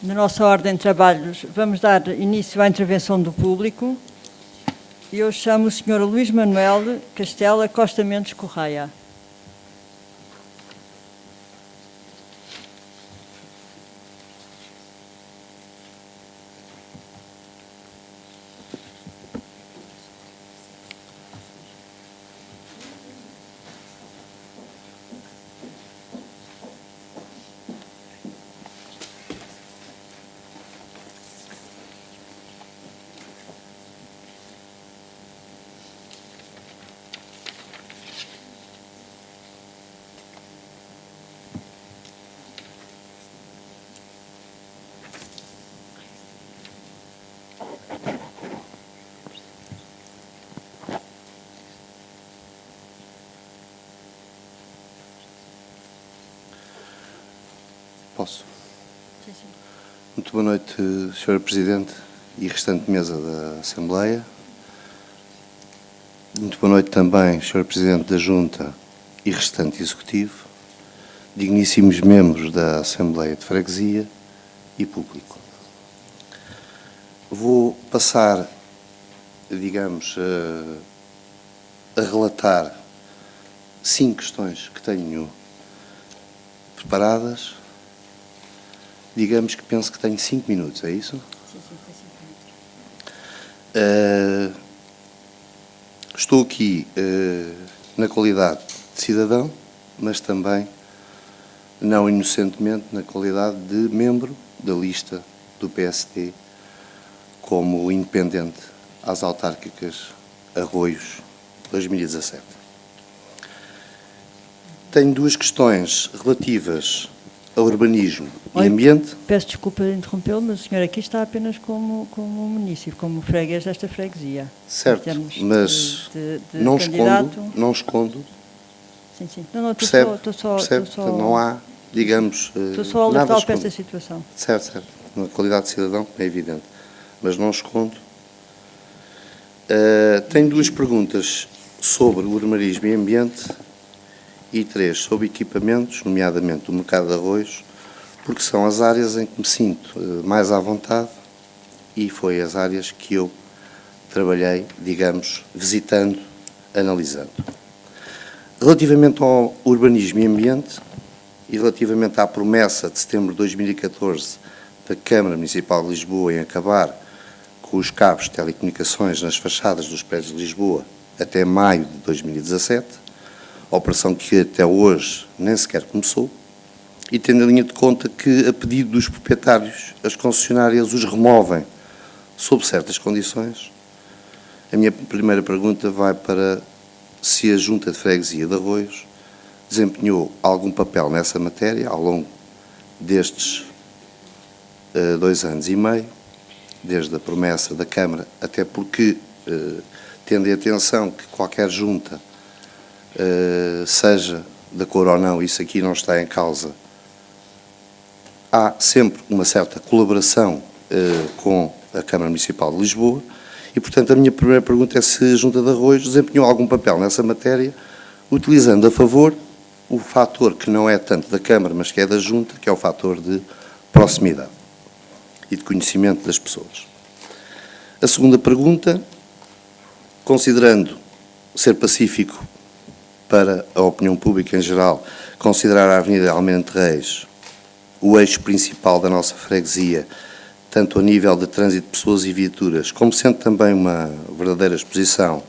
Na nossa ordem de trabalhos, vamos dar início à intervenção do público. E eu chamo o Sr. Luís Manuel Castela Costa Mendes Correia. Posso? Sim, sim. Muito boa noite, Sr. Presidente e restante mesa da Assembleia. Muito boa noite também, Sr. Presidente da Junta e restante Executivo, digníssimos membros da Assembleia de Freguesia e público. Vou passar, digamos, a relatar 5 questões que tenho preparadas. Digamos que penso que tenho 5 minutos, é isso? Sim, tem 5 minutos. Estou aqui na qualidade de cidadão, mas também, não inocentemente, na qualidade de membro da lista do PSD como independente às autárquicas Arroios 2017. Tenho 2 questões relativas a urbanismo e ambiente. Peço desculpa de interrompê-lo, mas o senhor aqui está apenas como município, como freguês desta freguesia. Certo, mas não escondo. Sim, sim. Não, percebe? Estou só... Não há, digamos, estou só a alertar para esta situação. Certo. Na qualidade de cidadão, é evidente. Mas não escondo. Tenho 2 perguntas sobre o urbanismo e ambiente e 3 sobre equipamentos, nomeadamente o mercado de arroios, porque são as áreas em que me sinto mais à vontade e foi as áreas que eu trabalhei, digamos, visitando, analisando. Relativamente ao urbanismo e ambiente e relativamente à promessa de setembro de 2014 da Câmara Municipal de Lisboa em acabar com os cabos de telecomunicações nas fachadas dos prédios de Lisboa até maio de 2017, operação que até hoje nem sequer começou, e tendo em linha de conta que, a pedido dos proprietários, as concessionárias os removem sob certas condições, a minha primeira pergunta vai para se a Junta de Freguesia de Arroios desempenhou algum papel nessa matéria ao longo destes 2 anos e meio, desde a promessa da Câmara, até porque, tendo em atenção que qualquer junta, seja da cor ou não, isso aqui não está em causa, há sempre uma certa colaboração com a Câmara Municipal de Lisboa e, portanto, a minha primeira pergunta é se a Junta de Arroios desempenhou algum papel nessa matéria, utilizando a favor o fator que não é tanto da Câmara, mas que é da Junta, que é o fator de proximidade e de conhecimento das pessoas. A segunda pergunta, considerando ser pacífico para a opinião pública em geral, considerar a Avenida Almirante Reis o eixo principal da nossa freguesia, tanto a nível de trânsito de pessoas e viaturas, como sendo também uma verdadeira exposição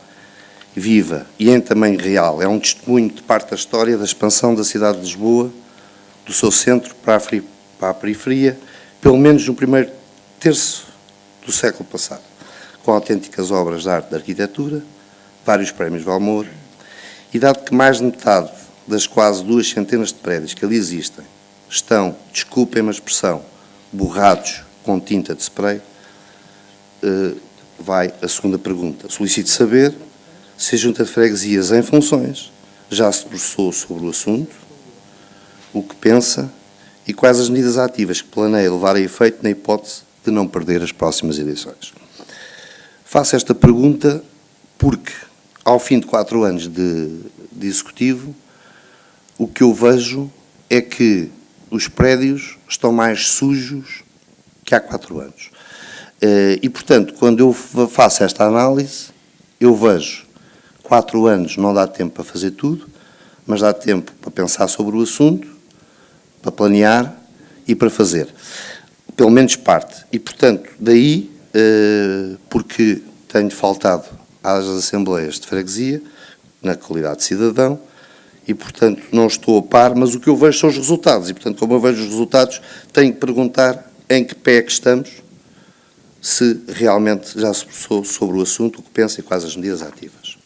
viva e em tamanho real, é um testemunho de parte da história da expansão da cidade de Lisboa, do seu centro para a periferia, pelo menos no primeiro terço do século passado, com autênticas obras de arte e de arquitetura, vários prémios Valmor, e dado que mais de metade das quase 2 centenas de prédios que ali existem estão, desculpem-me a expressão, borrados com tinta de spray, vai a segunda pergunta. Solicito saber se a Junta de Freguesias em funções já se debruçou sobre o assunto, o que pensa e quais as medidas ativas que planeia levar a efeito na hipótese de não perder as próximas eleições. Faço esta pergunta porque, ao fim de 4 anos de Executivo, o que eu vejo é que os prédios estão mais sujos que há 4 anos. E, portanto, quando eu faço esta análise, eu vejo 4 anos não dá tempo para fazer tudo, mas dá tempo para pensar sobre o assunto, para planear e para fazer. Pelo menos parte. E, portanto, daí, porque tenho faltado às assembleias de freguesia, na qualidade de cidadão, e, portanto, não estou a par, mas o que eu vejo são os resultados. E, portanto, como eu vejo os resultados, tenho que perguntar em que pé é que estamos, se realmente já se debruçou sobre o assunto, o que pensa e quais as medidas ativas.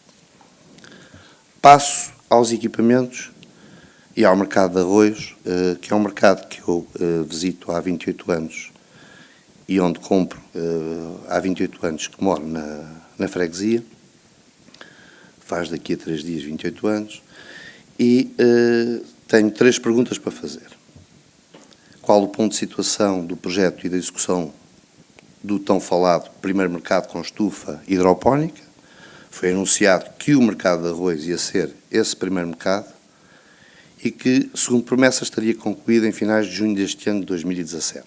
Passo aos equipamentos e ao mercado de arroios, que é um mercado que eu visito há 28 anos e onde compro há 28 anos que moro na freguesia. Faz daqui a 3 dias 28 anos. E tenho 3 perguntas para fazer. Qual o ponto de situação do projeto e da execução do tão falado primeiro mercado com estufa hidropónica? Foi anunciado que o mercado de arroz ia ser esse primeiro mercado e que, segundo promessa, estaria concluído em finais de junho deste ano de 2017.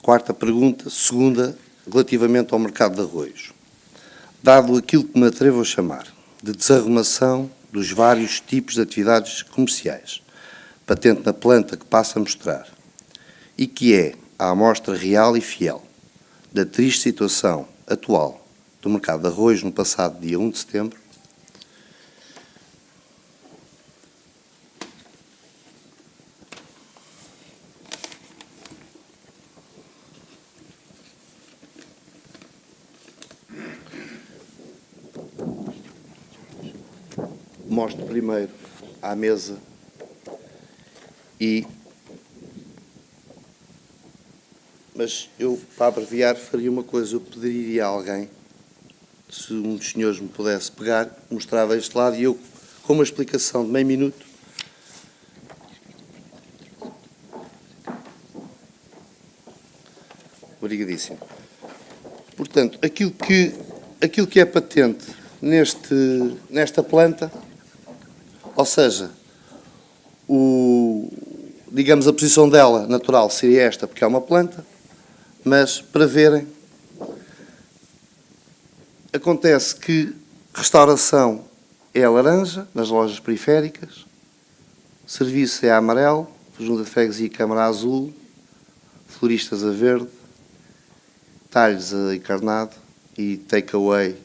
Quarta pergunta, segunda, relativamente ao mercado de arroz. Dado aquilo que me atrevo a chamar de desarrumação dos vários tipos de atividades comerciais, patente na planta que passa a mostrar, e que é a amostra real e fiel da triste situação atual do mercado de arroz no passado dia 1 de setembro, mostro primeiro à mesa mas eu, para abreviar, faria uma coisa. Eu pediria a alguém, se um dos senhores me pudesse pegar, mostrava este lado e eu, com uma explicação de meio minuto, obrigadíssimo. Portanto, aquilo que é patente nesta planta, ou seja, digamos, a posição dela natural seria esta, porque é uma planta, mas, para verem, acontece que restauração é a laranja, nas lojas periféricas, serviço é a amarelo, junta de freguesia e câmara azul, floristas a verde, talhos a encarnado e takeaway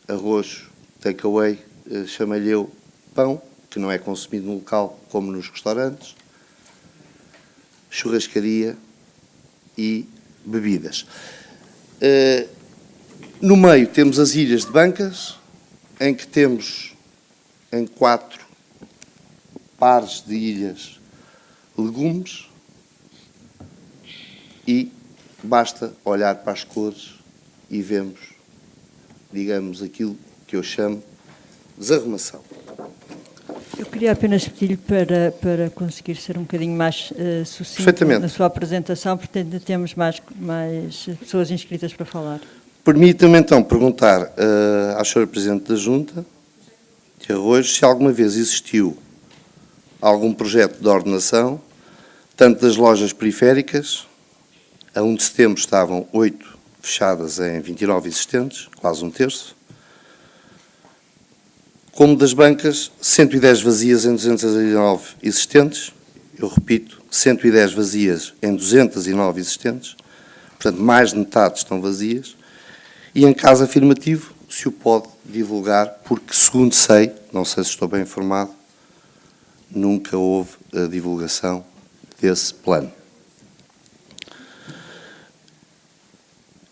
a roxo, takeaway chama-lhe eu pão, que não é consumido no local como nos restaurantes, churrascaria e bebidas. No meio temos as ilhas de bancas, em que temos em 4 pares de ilhas legumes e basta olhar para as cores e vemos, digamos, aquilo que eu chamo de desarrumação. Eu queria apenas pedir-lhe para conseguir ser um bocadinho mais sucinto na sua apresentação, porque ainda temos mais pessoas inscritas para falar. Permita-me então perguntar à senhora Presidente da Junta de Arroios se alguma vez existiu algum projeto de ordenação, tanto das lojas periféricas, a 1 de setembro estavam 8 fechadas em 29 existentes, quase um terço, como das bancas, 110 vazias em 209 existentes, eu repito, 110 vazias em 209 existentes, portanto, mais de metade estão vazias, e em caso afirmativo, se o pode divulgar, porque, segundo sei, não sei se estou bem informado, nunca houve a divulgação desse plano.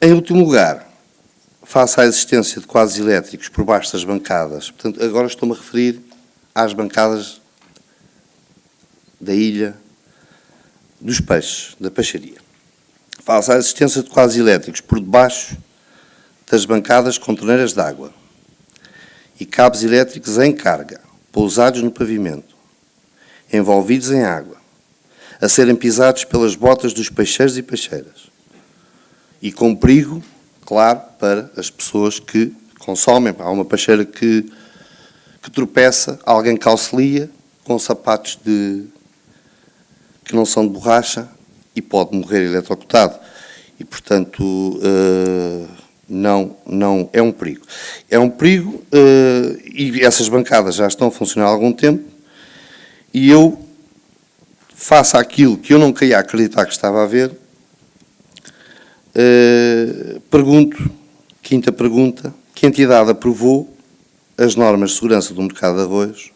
Em último lugar, face à existência de quadros elétricos por baixo das bancadas, portanto, agora estou-me a referir às bancadas da ilha dos peixes, da peixaria. Face à existência de quadros elétricos por debaixo das bancadas com torneiras de água e cabos elétricos em carga, pousados no pavimento, envolvidos em água, a serem pisados pelas botas dos peixeiros e peixeiras, e com perigo, claro, para as pessoas que consomem. Há uma peixeira que tropeça, alguém calcelia com sapatos de que não são de borracha e pode morrer eletrocutado. E, portanto, não é um perigo. É um perigo e essas bancadas já estão a funcionar há algum tempo e eu, face àquilo que eu não queria acreditar que estava a ver, pergunto, quinta pergunta, que entidade aprovou as normas de segurança do mercado de arroz,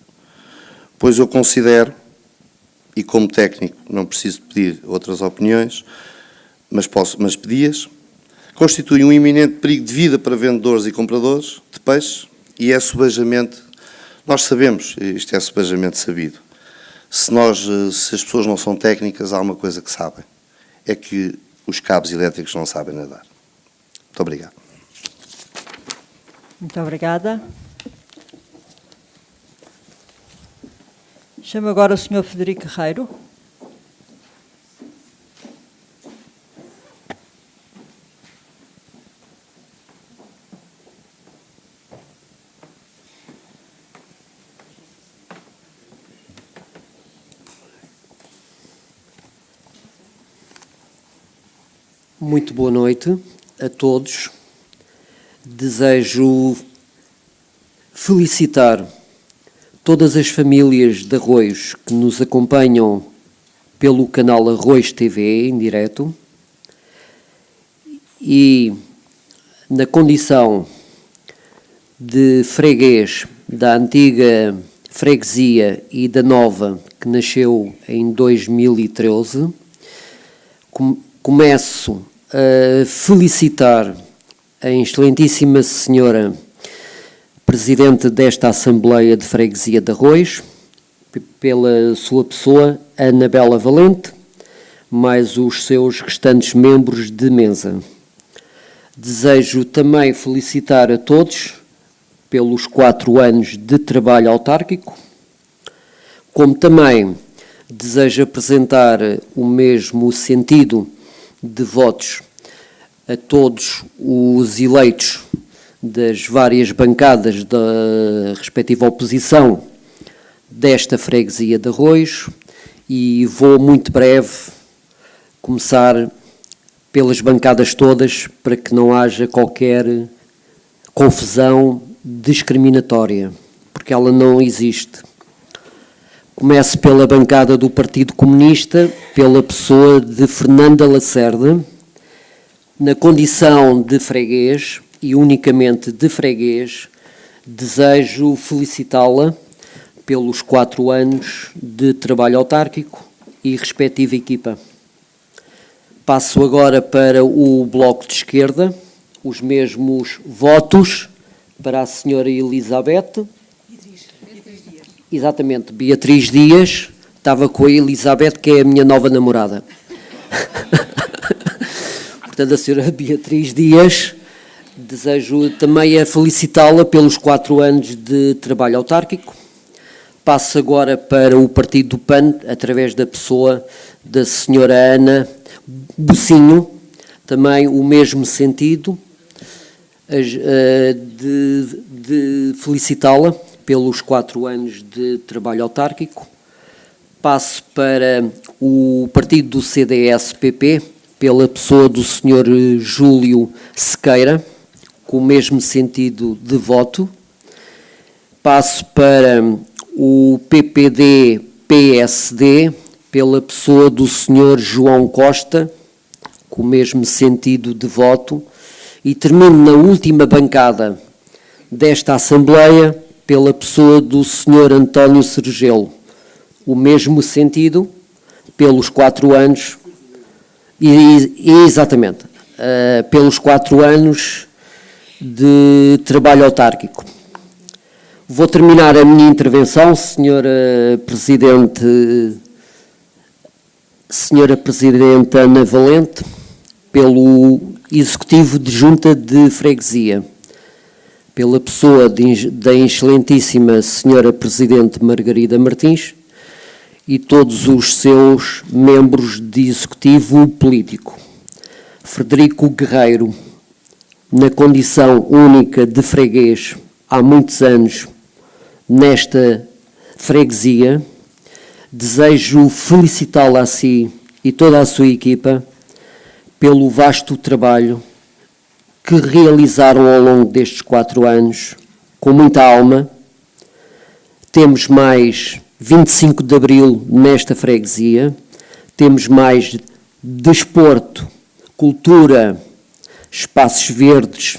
pois eu considero, e como técnico não preciso pedir outras opiniões, mas pedi-as, constitui um iminente perigo de vida para vendedores e compradores de peixe e é subejamente, nós sabemos, isto é subejamente sabido, se as pessoas não são técnicas, há uma coisa que sabem, é que os cabos elétricos não sabem nadar. Muito obrigado. Muito obrigada. Chamo agora o Sr. Frederico Guerreiro. Muito boa noite a todos. Desejo felicitar todas as famílias de Arroios que nos acompanham pelo canal Arroios TV em direto e na condição de freguês da antiga freguesia e da nova que nasceu em 2013, começo a felicitar a excelentíssima senhora Presidente desta Assembleia de Freguesia de Arroios, pela sua pessoa, Anabela Valente, mais os seus restantes membros de mesa. Desejo também felicitar a todos pelos 4 anos de trabalho autárquico, como também desejo apresentar o mesmo sentido de votos a todos os eleitos das várias bancadas da respectiva oposição desta freguesia de Arroios e vou muito breve começar pelas bancadas todas para que não haja qualquer confusão discriminatória, porque ela não existe. Começo pela bancada do Partido Comunista, pela pessoa de Fernanda Lacerda, na condição de freguês e unicamente de freguês, desejo felicitá-la pelos 4 anos de trabalho autárquico e respectiva equipa. Passo agora para o Bloco de Esquerda, os mesmos votos para a senhora Elizabeth. Exatamente, Beatriz Dias, estava com a Elizabeth, que é a minha nova namorada. Portanto, a senhora Beatriz Dias, desejo também a felicitá-la pelos 4 anos de trabalho autárquico. Passo agora para o Partido do PAN, através da pessoa da senhora Ana Bocinho, também o mesmo sentido, de felicitá-la pelos 4 anos de trabalho autárquico. Passo para o partido do CDS-PP, pela pessoa do Sr. Júlio Sequeira, com o mesmo sentido de voto. Passo para o PPD-PSD, pela pessoa do Sr. João Costa, com o mesmo sentido de voto. E termino na última bancada desta Assembleia, pela pessoa do Sr. António Sergelo, o mesmo sentido, pelos 4 anos, exatamente, pelos 4 anos de trabalho autárquico. Vou terminar a minha intervenção, Senhora Presidente Ana Valente, pelo Executivo de Junta de Freguesia, pela pessoa da excelentíssima Senhora Presidente Margarida Martins e todos os seus membros de Executivo Político. Frederico Guerreiro, na condição única de freguês há muitos anos nesta freguesia, desejo felicitá-la a si e toda a sua equipa pelo vasto trabalho que realizaram ao longo destes 4 anos, com muita alma. Temos mais 25 de Abril nesta freguesia, temos mais desporto, cultura, espaços verdes,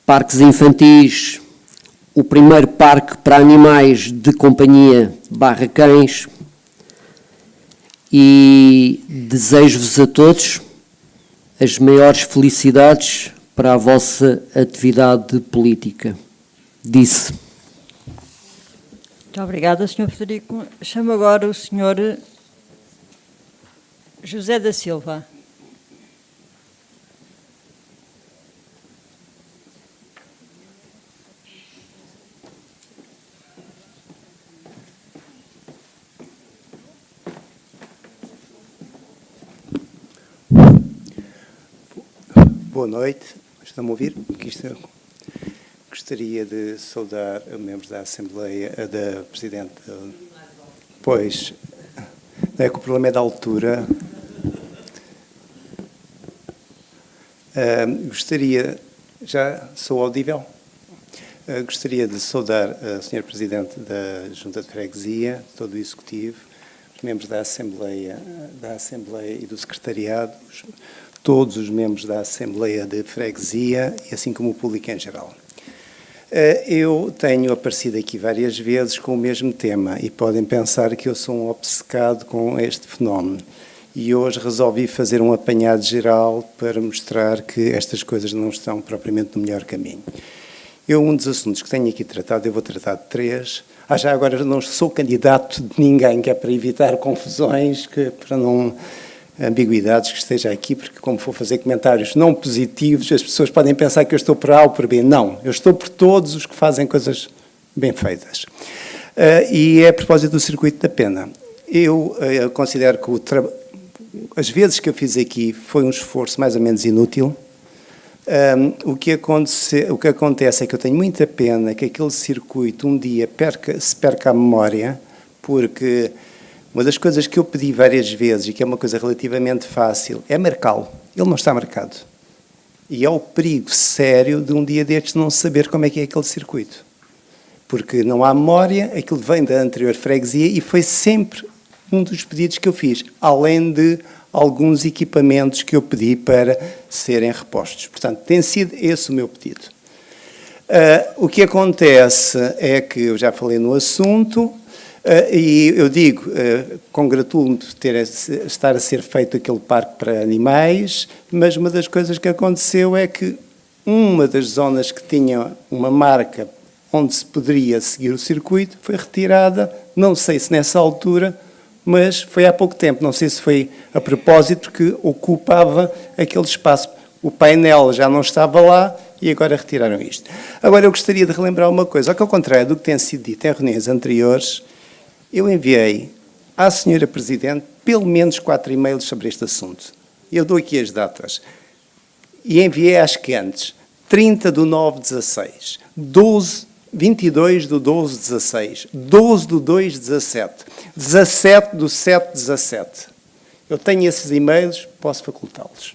parques infantis, o primeiro parque para animais de companhia /cães, e desejo-vos a todos as maiores felicidades para a vossa atividade política. Disse. Muito obrigada, Sr. Frederico. Chamo agora o Sr. José da Silva. Boa noite, estão-me a ouvir? Gostaria de saudar os membros da Assembleia, da Presidente. Pois, não é que o problema é da altura. Já sou audível? Gostaria de saudar a Sra. Presidente da Junta de Freguesia, todo o Executivo, os membros da Assembleia e do Secretariado, todos os membros da Assembleia de Freguesia e assim como o público em geral. Eu tenho aparecido aqui várias vezes com o mesmo tema e podem pensar que eu sou um obcecado com este fenómeno. E hoje resolvi fazer um apanhado geral para mostrar que estas coisas não estão propriamente no melhor caminho. Um dos assuntos que tenho aqui tratado, eu vou tratar de 3. Já agora não sou candidato de ninguém, que é para evitar confusões, para não ambiguidades que esteja aqui, porque como for fazer comentários não positivos, as pessoas podem pensar que eu estou por A ou por B. Não, eu estou por todos os que fazem coisas bem feitas. E é a propósito do circuito da pena. Eu considero que as vezes que eu fiz aqui foi um esforço mais ou menos inútil. O que acontece é que eu tenho muita pena que aquele circuito um dia se perca a memória, porque uma das coisas que eu pedi várias vezes, e que é uma coisa relativamente fácil, é marcá-lo. Ele não está marcado. E é o perigo sério de um dia destes não saber como é que é aquele circuito. Porque não há memória, aquilo vem da anterior freguesia e foi sempre um dos pedidos que eu fiz, além de alguns equipamentos que eu pedi para serem repostos. Portanto, tem sido esse o meu pedido. O que acontece é que eu já falei no assunto, e eu digo, congratulo-me de estar a ser feito aquele parque para animais, mas uma das coisas que aconteceu é que uma das zonas que tinha uma marca onde se poderia seguir o circuito foi retirada, não sei se nessa altura, mas foi há pouco tempo, não sei se foi a propósito, que ocupava aquele espaço. O painel já não estava lá e agora retiraram isto. Agora eu gostaria de relembrar uma coisa, ao contrário do que tem sido dito em reuniões anteriores, eu enviei à Sra. Presidente pelo menos 4 e-mails sobre este assunto. Eu dou aqui as datas. E enviei às que antes, 30/9/16, 22/12/16, 12/2/17, 17/7/17. Eu tenho esses e-mails, posso facultá-los.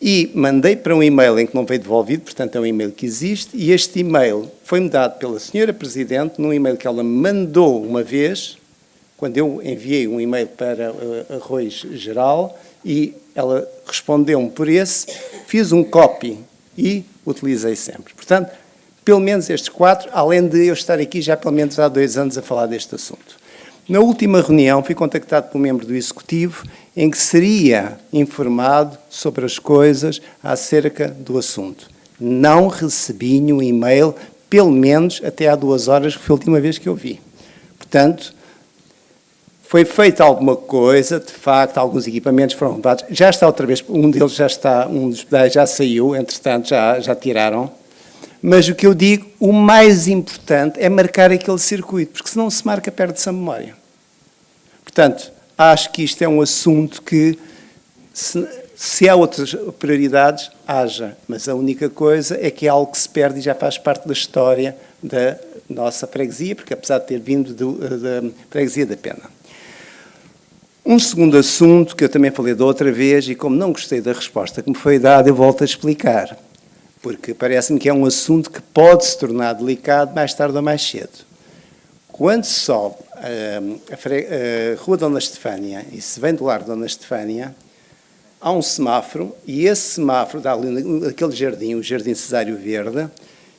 E mandei para um e-mail em que não veio devolvido, portanto é um e-mail que existe, e este e-mail foi-me dado pela Sra. Presidente, num e-mail que ela me mandou uma vez, quando eu enviei um e-mail para Arroz Geral, e ela respondeu-me por esse, fiz um copy e utilizei sempre. Portanto, pelo menos estes 4, além de eu estar aqui já pelo menos há 2 anos a falar deste assunto. Na última reunião fui contactado por um membro do Executivo em que seria informado sobre as coisas acerca do assunto. Não recebi nenhum e-mail, pelo menos até há 2 horas, que foi a última vez que eu vi. Portanto, foi feita alguma coisa, de facto, alguns equipamentos foram levados. Já está outra vez, um deles já está, um dos pedais já saiu, entretanto já tiraram. Mas o que eu digo, o mais importante é marcar aquele circuito, porque se não se marca, perde-se a memória. Portanto, acho que isto é um assunto que, se há outras prioridades, haja. Mas a única coisa é que é algo que se perde e já faz parte da história da nossa freguesia, porque apesar de ter vindo da freguesia da Pena. Um segundo assunto, que eu também falei da outra vez, e como não gostei da resposta que me foi dada, eu volto a explicar, porque parece-me que é um assunto que pode se tornar delicado mais tarde ou mais cedo. Quando se sobe a Rua Dona Estefânia e se vem do Largo Dona Estefânia, há um semáforo, e esse semáforo dá ali naquele jardim, o Jardim Cesário Verde,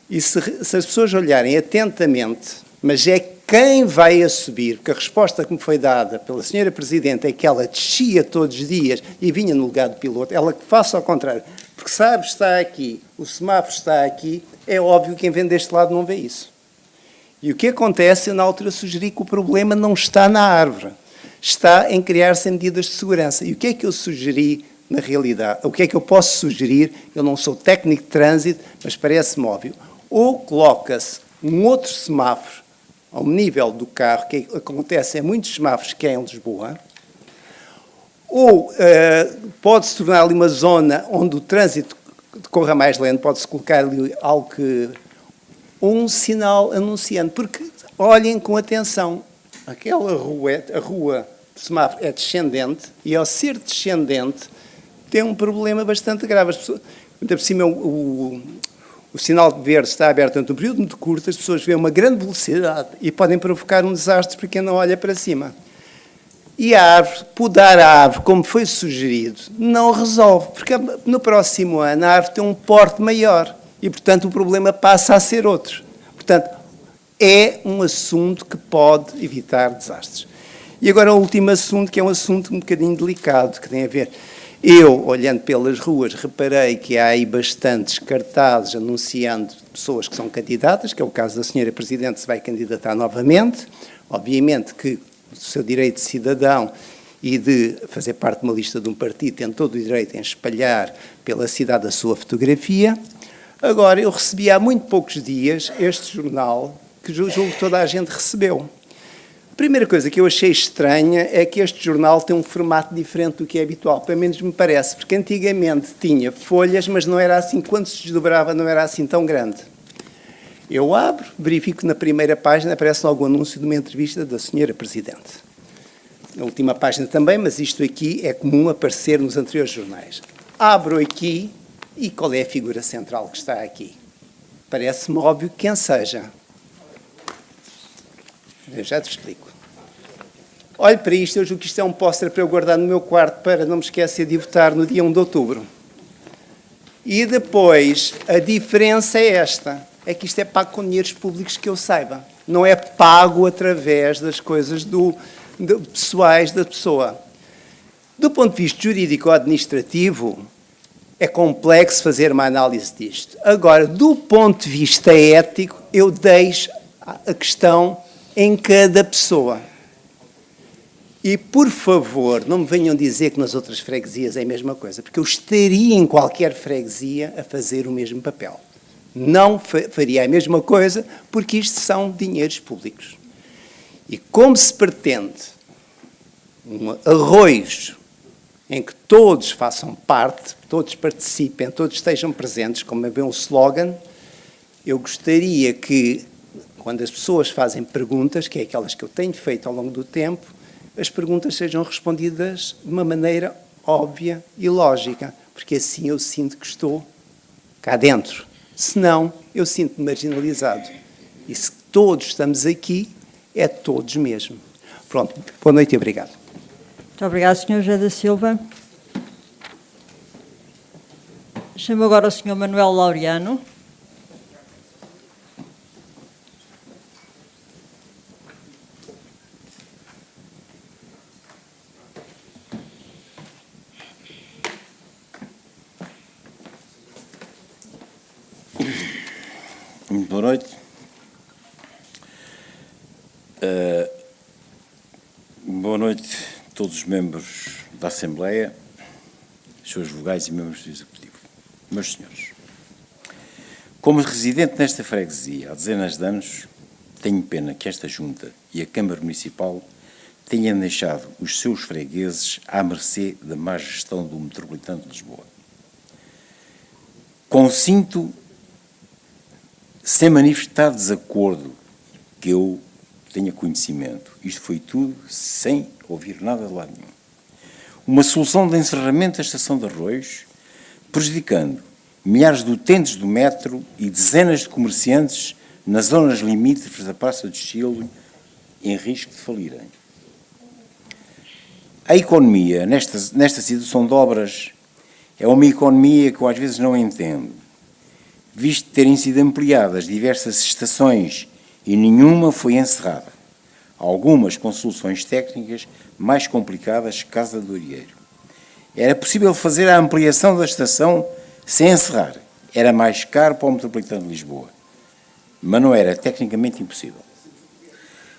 e se as pessoas olharem atentamente, mas é quem vai a subir, porque a resposta que me foi dada pela senhora Presidente é que ela descia todos os dias e vinha no lugar do piloto, ela que faça ao contrário, porque sabe, está aqui, o semáforo está aqui, é óbvio que quem vem deste lado não vê isso. E o que acontece, eu na altura sugeri que o problema não está na árvore, está em criar-se medidas de segurança. E o que é que eu sugeri na realidade? O que é que eu posso sugerir? Eu não sou técnico de trânsito, mas parece-me óbvio. Ou coloca-se um outro semáforo ao nível do carro, que acontece em muitos semáforos que é em Lisboa, ou pode-se tornar ali uma zona onde o trânsito corra mais lento, pode-se colocar ali algo que... um sinal anunciante, porque olhem com atenção, aquela rua, a rua do semáforo é descendente, e ao ser descendente tem um problema bastante grave. As pessoas, por cima, o sinal verde está aberto durante um período muito curto, as pessoas veem uma grande velocidade e podem provocar um desastre para quem não olha para cima. E a árvore, podar a árvore, como foi sugerido, não resolve, porque no próximo ano a árvore tem um porte maior e, portanto, o problema passa a ser outro. Portanto, é um assunto que pode evitar desastres. E agora o último assunto, que é um assunto um bocadinho delicado, que tem a ver... Eu, olhando pelas ruas, reparei que há aí bastantes cartazes anunciando pessoas que são candidatas, que é o caso da senhora Presidente, se vai candidatar novamente. Obviamente que o seu direito de cidadão e de fazer parte de uma lista de um partido tem todo o direito em espalhar pela cidade a sua fotografia. Agora, eu recebi há muito poucos dias este jornal, que julgo que toda a gente recebeu. A primeira coisa que eu achei estranha é que este jornal tem um formato diferente do que é habitual, pelo menos me parece, porque antigamente tinha folhas, mas não era assim, quando se desdobrava não era assim tão grande. Eu abro, verifico que na primeira página aparece logo o anúncio de uma entrevista da senhora Presidente. Na última página também, mas isto aqui é comum aparecer nos anteriores jornais. Abro aqui, e qual é a figura central que está aqui? Parece-me óbvio que quem seja. Eu já te explico. Olhe para isto, eu julgo que isto é um póster para eu guardar no meu quarto para não me esquecer de votar no dia 1 de outubro. E depois, a diferença é esta, é que isto é pago com dinheiros públicos que eu saiba. Não é pago através das coisas pessoais da pessoa. Do ponto de vista jurídico-administrativo, é complexo fazer uma análise disto. Agora, do ponto de vista ético, eu deixo a questão em cada pessoa. E, por favor, não me venham dizer que nas outras freguesias é a mesma coisa, porque eu estaria em qualquer freguesia a fazer o mesmo papel. Não faria a mesma coisa, porque isto são dinheiros públicos. E como se pretende um arroz em que todos façam parte, todos participem, todos estejam presentes, como é bem o slogan, eu gostaria que, quando as pessoas fazem perguntas, que é aquelas que eu tenho feito ao longo do tempo, as perguntas sejam respondidas de uma maneira óbvia e lógica, porque assim eu sinto que estou cá dentro. Senão, eu sinto-me marginalizado. E se todos estamos aqui, é todos mesmo. Pronto, boa noite e obrigado. Muito obrigado, Sr. José da Silva. Chamo agora o Sr. Manuel Laureano. Muito boa noite. Boa noite a todos os membros da Assembleia, seus vogais e membros do Executivo. Meus senhores, como residente nesta freguesia há dezenas de anos, tenho pena que esta Junta e a Câmara Municipal tenham deixado os seus fregueses à mercê da má gestão do Metropolitano de Lisboa. Consinto sem manifestar desacordo que eu tenha conhecimento. Isto foi tudo sem ouvir nada de lado nenhum. uma solução de encerramento da estação de Arroios, prejudicando milhares de utentes do metro e dezenas de comerciantes nas zonas limítrofes da Praça do Chile em risco de falirem. A economia, nesta situação de obras, é uma economia que eu às vezes não entendo, visto terem sido ampliadas diversas estações e nenhuma foi encerrada, algumas com soluções técnicas mais complicadas que Casa do Arieiro. Era possível fazer a ampliação da estação sem encerrar. Era mais caro para o Metropolitano de Lisboa, mas não era tecnicamente impossível.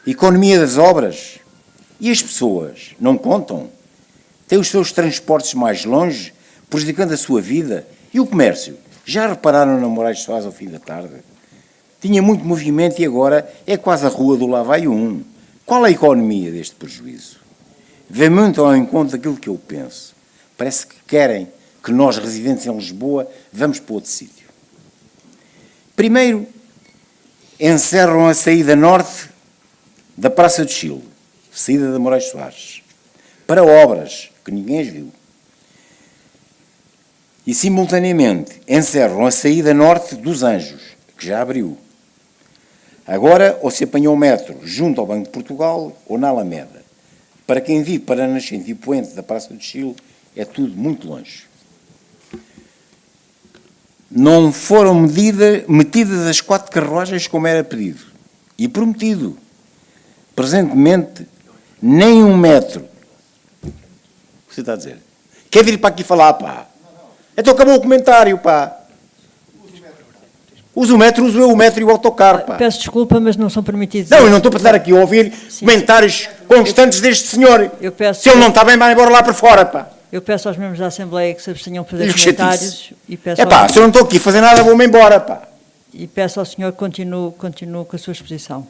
Economia das obras. E as pessoas não contam? Têm os seus transportes mais longe, prejudicando a sua vida? E o comércio? Já repararam na Moraes de Soares ao fim da tarde? Tinha muito movimento e agora é quase a rua do Lá Vai Um. Qual a economia deste prejuízo? Vê muito ao encontro daquilo que eu penso. Parece que querem que nós, residentes em Lisboa, vamos para outro sítio. Primeiro, encerram a saída norte da Praça do Chile, saída da Moraes de Soares, para obras que ninguém as viu. E, simultaneamente, encerram a saída norte dos Anjos, que já abriu. Agora, ou se apanhou o metro junto ao Banco de Portugal ou na Alameda. Para quem vive para Nascente e Poente da Praça do Chile, é tudo muito longe. Não foram metidas as 4 carruagens como era pedido e prometido. Presentemente, nem 1 metro. O que você está a dizer? Quer vir para aqui falar, pá? Então acabou o comentário, pá. Uso o metro e o autocarro, pá. Peço desculpa, mas não são permitidos... Não, eu não estou para estar aqui a ouvir comentários constantes deste senhor. Se ele não está bem, vai embora lá para fora, pá. Eu peço aos membros da Assembleia que se abstenham de fazer comentários e peço... Se eu não estou aqui a fazer nada, vou-me embora, pá. E peço ao senhor que continue com a sua exposição.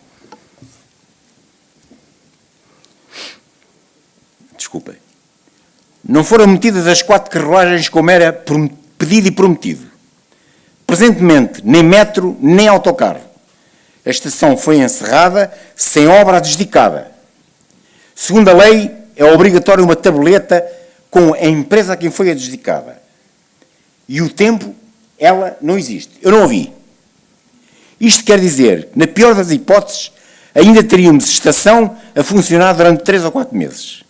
Desculpem. Não foram metidas as 4 carruagens como era pedido e prometido. Presentemente, nem metro, nem autocarro. A estação foi encerrada sem obra adjudicada. Segundo a lei, é obrigatório uma tabuleta com a empresa a quem foi adjudicada. E o tempo, ela não existe. Eu não a vi. Isto quer dizer, na pior das hipóteses, ainda teríamos estação a funcionar durante 3 ou 4 meses.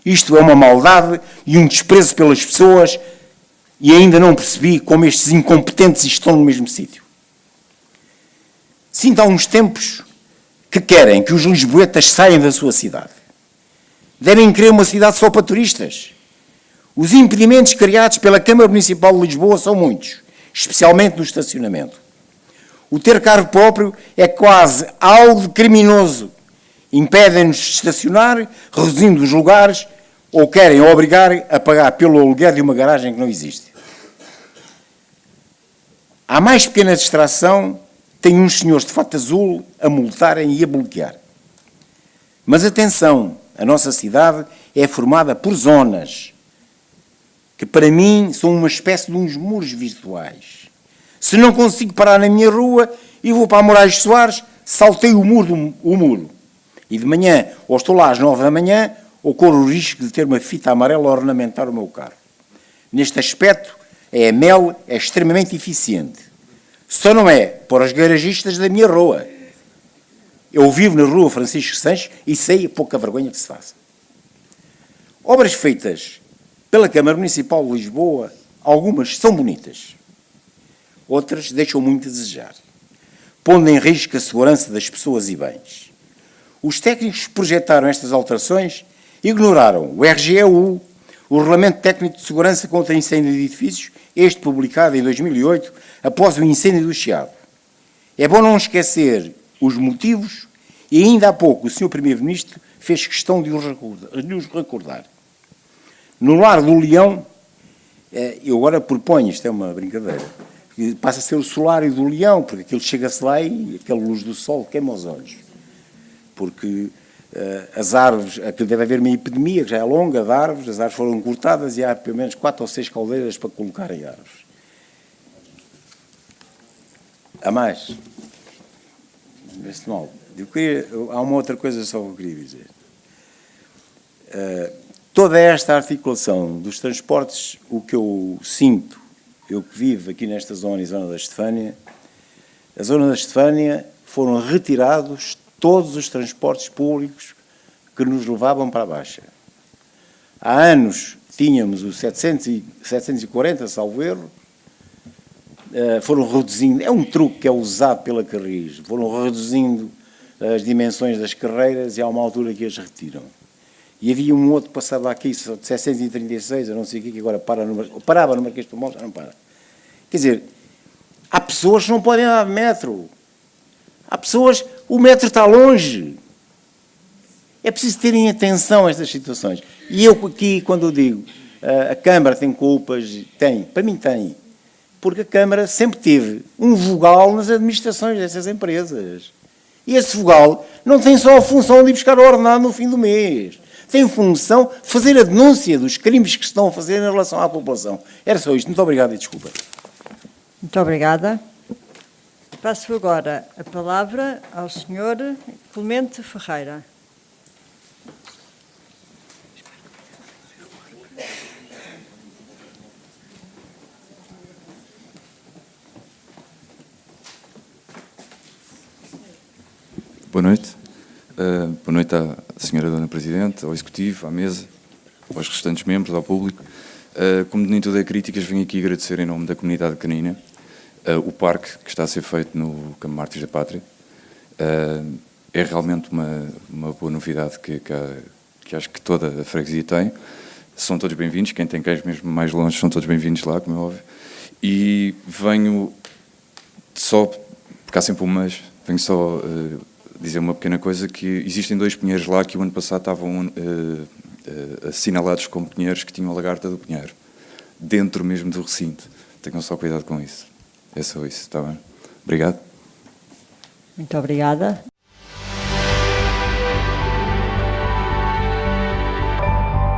Isto é uma maldade e um desprezo pelas pessoas e ainda não percebi como estes incompetentes estão no mesmo sítio. Sinto há uns tempos que querem que os lisboetas saiam da sua cidade. Devem querer uma cidade só para turistas. Os impedimentos criados pela Câmara Municipal de Lisboa são muitos, especialmente no estacionamento. O ter carro próprio é quase algo de criminoso. Impedem-nos de estacionar, reduzindo os lugares, ou querem obrigar a pagar pelo aluguer de uma garagem que não existe. À mais pequena distração, tem uns senhores de fato azul a multarem e a bloquear. Mas atenção, a nossa cidade é formada por zonas, que para mim são uma espécie de uns muros virtuais. Se não consigo parar na minha rua e vou para a Moraes de Soares, saltei o muro. E de manhã, ou estou lá às 9 da manhã, ou corro o risco de ter uma fita amarela a ornamentar o meu carro. Neste aspecto, a EML é extremamente eficiente. Só não é para os garagistas da minha rua. Eu vivo na rua Francisco Sanches e sei a pouca vergonha que se faz. Obras feitas pela Câmara Municipal de Lisboa, algumas são bonitas. Outras deixam muito a desejar, pondo em risco a segurança das pessoas e bens. Os técnicos que projetaram estas alterações ignoraram o RGEU, o Regulamento Técnico de Segurança contra Incêndio de Edifícios, este publicado em 2008, após o incêndio do Chiado. É bom não esquecer os motivos e ainda há pouco o Sr. Primeiro-Ministro fez questão de os recordar. No Lar do Leão, eu agora proponho, isto é uma brincadeira, que passa a ser o solário do Leão, porque aquilo chega-se lá e aquela luz do sol queima os olhos. Porque as árvores, aquilo deve haver uma epidemia, que já é longa, de árvores, as árvores foram cortadas e há pelo menos 4 ou 6 caldeiras para colocarem árvores. Há mais? Há uma outra coisa só que eu queria dizer. toda esta articulação dos transportes, o que eu sinto, eu que vivo aqui nesta zona e zona da Estefânia, a zona da Estefânia foram retirados todos os transportes públicos que nos levavam para a Baixa. Há anos tínhamos o 740, salvo erro, foram reduzindo, é um truque que é usado pela Carris, foram reduzindo as dimensões das carreiras e há uma altura que as retiram. E havia um outro que passava aqui, de 736, eu não sei o que agora parava no Marquês de Pombal, já não para. Quer dizer, há pessoas que não podem andar de metro. Há pessoas, o metro está longe. É preciso terem atenção a estas situações. E eu aqui, quando eu digo, a Câmara tem culpas, tem, para mim tem. Porque a Câmara sempre teve um vogal nas administrações dessas empresas. E esse vogal não tem só a função de ir buscar o ordenado no fim do mês. Tem função de fazer a denúncia dos crimes que estão a fazer em relação à população. Era só isto. Muito obrigado e desculpa. Muito obrigada. Passo agora a palavra ao Sr. Clemente Ferreira. Boa noite. Boa noite à Senhora Dona Presidente, ao Executivo, à mesa, aos restantes membros, ao público. Como nem tudo é críticas, venho aqui agradecer em nome da comunidade canina o parque que está a ser feito no Campo Mártires da Pátria. É realmente uma boa novidade que acho que toda a freguesia tem. São todos bem-vindos, quem tem cães mesmo mais longe são todos bem-vindos lá, como é óbvio. E venho só, porque há sempre um mas, venho só dizer uma pequena coisa, que existem 2 pinheiros lá que o ano passado estavam assinalados como pinheiros que tinham a lagarta do pinheiro, dentro mesmo do recinto. Tenham só cuidado com isso. É só isso, está bem? Obrigado. Muito obrigada.